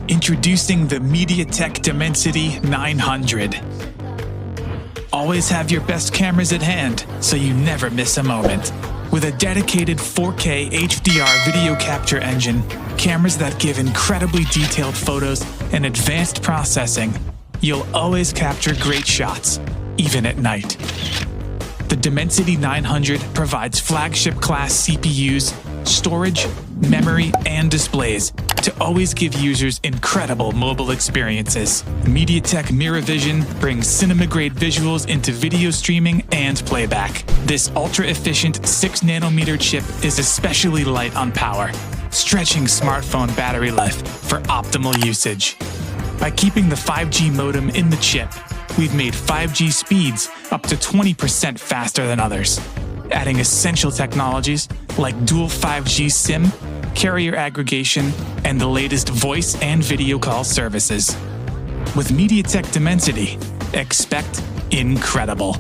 Introducing the MediaTek Dimensity 900. Always have your best cameras at hand, so you never miss a moment. With a dedicated 4K HDR video capture engine, cameras that give incredibly detailed photos, and advanced processing, you'll always capture great shots, even at night. The Dimensity 900 provides flagship-class CPUs, storage, memory, and displays to always give users incredible mobile experiences. MediaTek Mirror Vision brings cinema-grade visuals into video streaming and playback. This ultra-efficient 6nm chip is especially light on power, stretching smartphone battery life for optimal usage. By keeping the 5G modem in the chip, we've made 5G speeds up to 20% faster than others, adding essential technologies like dual 5G SIM, carrier aggregation, and the latest voice and video call services. With MediaTek Dimensity, expect incredible.